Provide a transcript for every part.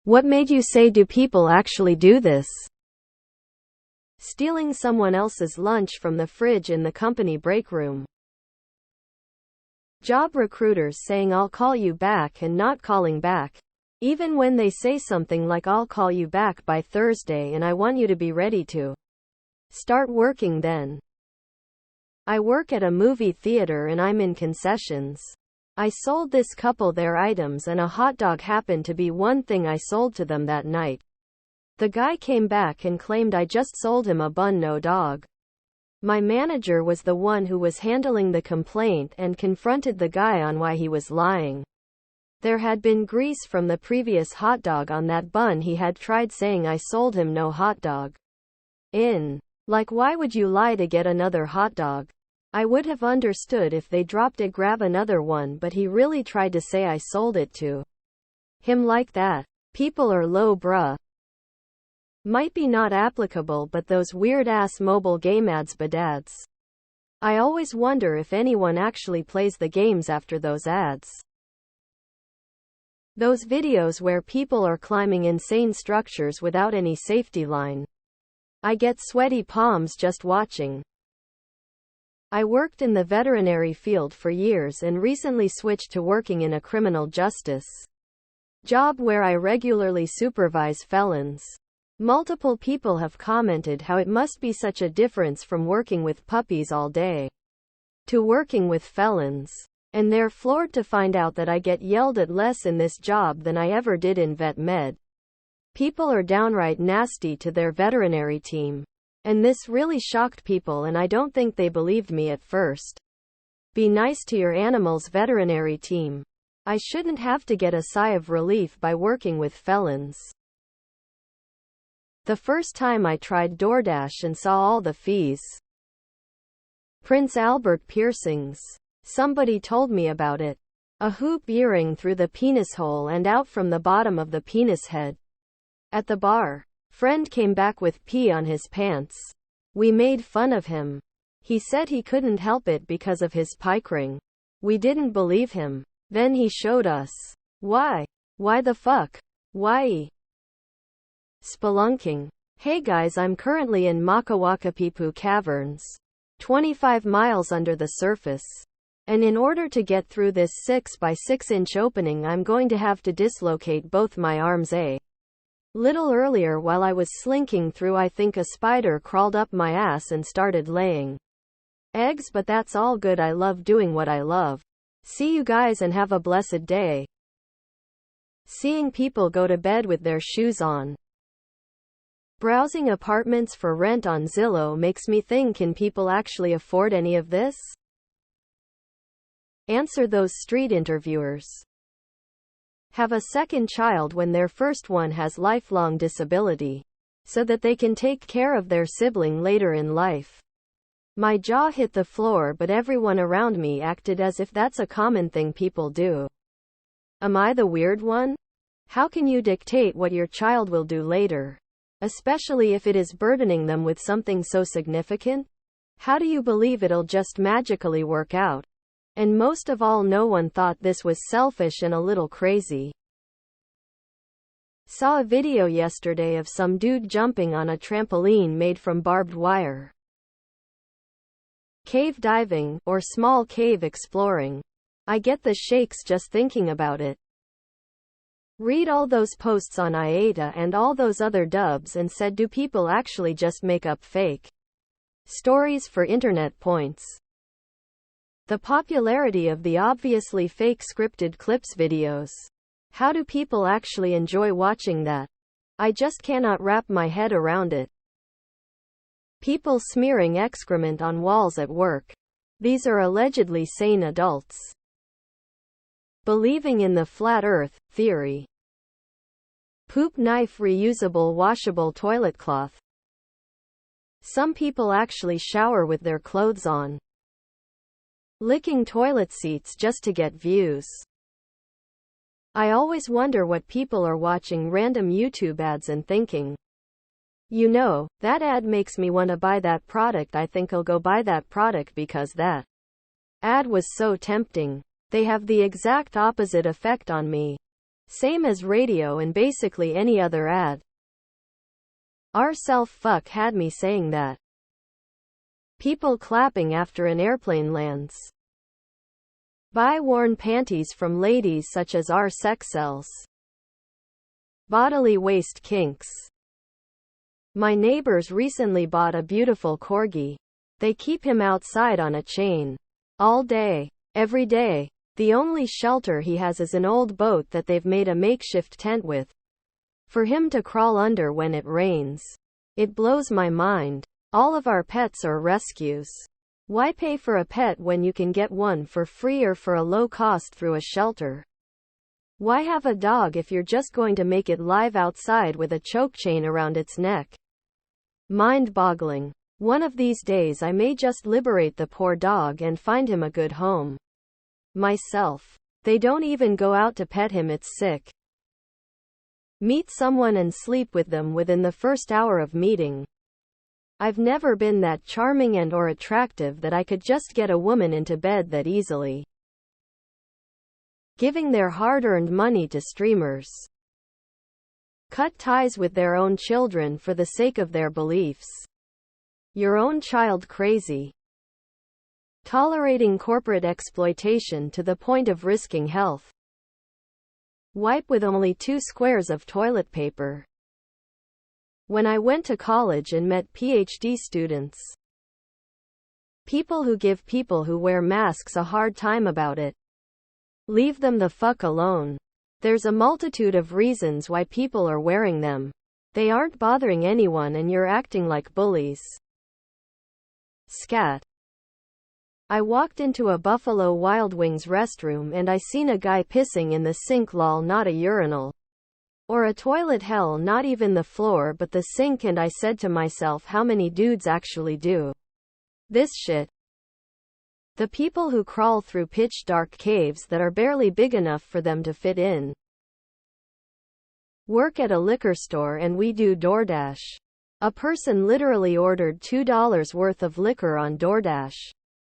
What made you say, do people actually do this? Stealing someone else's lunch from the fridge in the company break room. Job recruiters saying I'll call you back and not calling back. Even when they say something like I'll call you back by Thursday and I want you to be ready to start working then. I work at a movie theater and I'm in concessions. I sold this couple their items and a hot dog happened to be one thing I sold to them that night. The guy came back and claimed I just sold him a bun, no dog. My manager was the one who was handling the complaint and confronted the guy on why he was lying. There had been grease from the previous hot dog on that bun. He had tried saying I sold him no hot dog. Like, why would you lie to get another hot dog? I would have understood if they dropped it, grab another one, but he really tried to say I sold it to him like that. People are low, bruh. Might be not applicable, but those weird ass mobile game ads, badads. I always wonder if anyone actually plays the games after those ads. Those videos where people are climbing insane structures without any safety line. I get sweaty palms just watching. I worked in the veterinary field for years and recently switched to working in a criminal justice job where I regularly supervise felons. Multiple people have commented how it must be such a difference from working with puppies all day to working with felons. And they're floored to find out that I get yelled at less in this job than I ever did in vet med. People are downright nasty to their veterinary team. And this really shocked people, and I don't think they believed me at first. Be nice to your animal's veterinary team. I shouldn't have to get a sigh of relief by working with felons. The first time I tried DoorDash and saw all the fees. Prince Albert piercings. Somebody told me about it. A hoop earring through the penis hole and out from the bottom of the penis head. At the bar, friend came back with pee on his pants. We made fun of him. He said he couldn't help it because of his pike ring. We didn't believe him. Then he showed us. Why? Why the fuck? Why? Spelunking. Hey guys, I'm currently in Makawakapipu Caverns. 25 miles under the surface. And in order to get through this 6 by 6 inch opening, I'm going to have to dislocate both my arms. A little earlier, while I was slinking through, I think a spider crawled up my ass and started laying eggs, but that's all good. I love doing what I love. See you guys and have a blessed day. Seeing people go to bed with their shoes on. Browsing apartments for rent on Zillow makes me think, can people actually afford any of this? Answer those street interviewers. Have a second child when their first one has lifelong disability, so that they can take care of their sibling later in life. My jaw hit the floor, but everyone around me acted as if that's a common thing people do. Am I the weird one? How can you dictate what your child will do later? Especially if it is burdening them with something so significant? How do you believe it'll just magically work out? And most of all, no one thought this was selfish and a little crazy. Saw a video yesterday of some dude jumping on a trampoline made from barbed wire. Cave diving, or small cave exploring. I get the shakes just thinking about it. Read all those posts on IATA and all those other dubs and said, do people actually just make up fake stories for internet points? The popularity of the obviously fake scripted clips videos. How do people actually enjoy watching that? I just cannot wrap my head around it. People smearing excrement on walls at work. These are allegedly sane adults. Believing in the flat earth theory. Poop knife, reusable washable toilet cloth. Some people actually shower with their clothes on. Licking toilet seats just to get views. I always wonder what people are watching random YouTube ads and thinking, you know, that ad makes me want to buy that product. I think I'll go buy that product because that ad was so tempting. They have the exact opposite effect on me. Same as radio and basically any other ad. Our self-fuck had me saying that. People clapping after an airplane lands. Buy worn panties from ladies such as our sex sells. Bodily waste kinks. My neighbors recently bought a beautiful corgi. They keep him outside on a chain. All day. Every day. The only shelter he has is an old boat that they've made a makeshift tent with. For him to crawl under when it rains. It blows my mind. All of our pets are rescues. Why pay for a pet when you can get one for free or for a low cost through a shelter? Why have a dog if you're just going to make it live outside with a choke chain around its neck? Mind-boggling. One of these days I may just liberate the poor dog and find him a good home. Myself. They don't even go out to pet him, it's sick. Meet someone and sleep with them within the first hour of meeting. I've never been that charming and or attractive that I could just get a woman into bed that easily. Giving their hard-earned money to streamers. Cut ties with their own children for the sake of their beliefs. Your own child crazy. Tolerating corporate exploitation to the point of risking health. Wipe with only 2 squares of toilet paper. When I went to college and met PhD students. People who give people who wear masks a hard time about it. Leave them the fuck alone. There's a multitude of reasons why people are wearing them. They aren't bothering anyone and you're acting like bullies. Scat. I walked into a Buffalo Wild Wings restroom and I seen a guy pissing in the sink, lol, not a urinal. Or a toilet, hell, not even the floor but the sink, and I said to myself, how many dudes actually do this shit? The people who crawl through pitch dark caves that are barely big enough for them to fit in. Work at a liquor store and we do DoorDash. A person literally ordered $2 worth of liquor on DoorDash.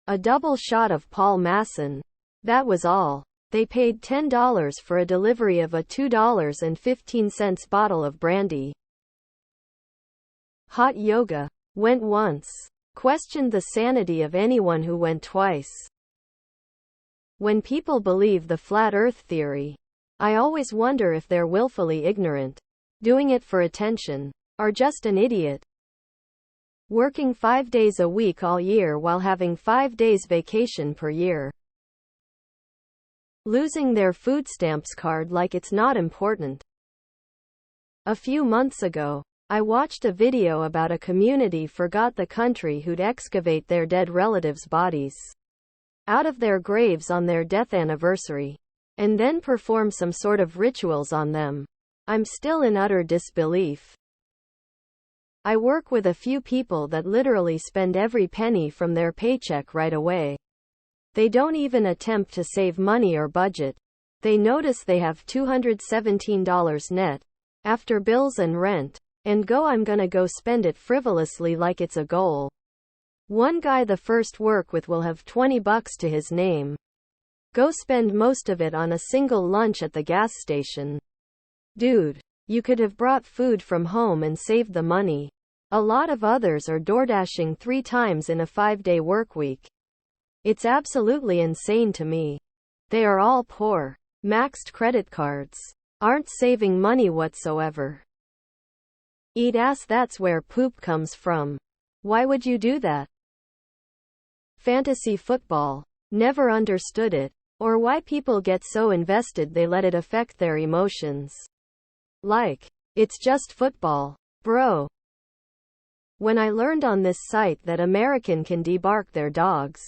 A double shot of Paul Masson. That was all. They paid $10 for a delivery of a $2.15 bottle of brandy. Hot yoga. Went once. Questioned the sanity of anyone who went twice. When people believe the flat earth theory, I always wonder if they're willfully ignorant, doing it for attention, or just an idiot. Working 5 days a week all year while having 5 days vacation per year. Losing their food stamps card like it's not important. A few months ago, I watched a video about a community forgot the country who'd excavate their dead relatives' bodies out of their graves on their death anniversary, and then perform some sort of rituals on them. I'm still in utter disbelief. I work with a few people that literally spend every penny from their paycheck right away. They don't even attempt to save money or budget. They notice they have $217 net, after bills and rent, and go, I'm gonna go spend it frivolously like it's a goal. One guy the first work with will have $20 to his name. Go spend most of it on a single lunch at the gas station. Dude, you could have brought food from home and saved the money. A lot of others are DoorDashing 3 times in a 5-day work week. It's absolutely insane to me. They are all poor. Maxed credit cards. Aren't saving money whatsoever. Eat ass, that's where poop comes from. Why would you do that? Fantasy football. Never understood it. Or why people get so invested they let it affect their emotions. Like, it's just football, bro. When I learned on this site that American can debark their dogs.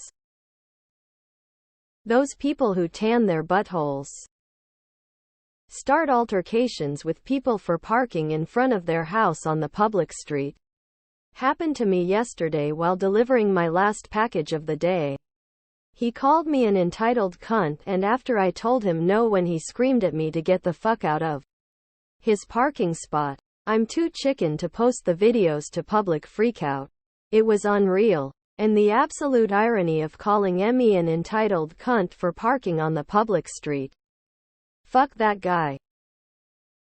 Those people who tan their buttholes. Start altercations with people for parking in front of their house on the public street. Happened to me yesterday while delivering my last package of the day. He called me an entitled cunt, and after I told him no when he screamed at me to get the fuck out of his parking spot. I'm too chicken to post the videos to public freakout. It was unreal. And the absolute irony of calling me an entitled cunt for parking on the public street. Fuck that guy.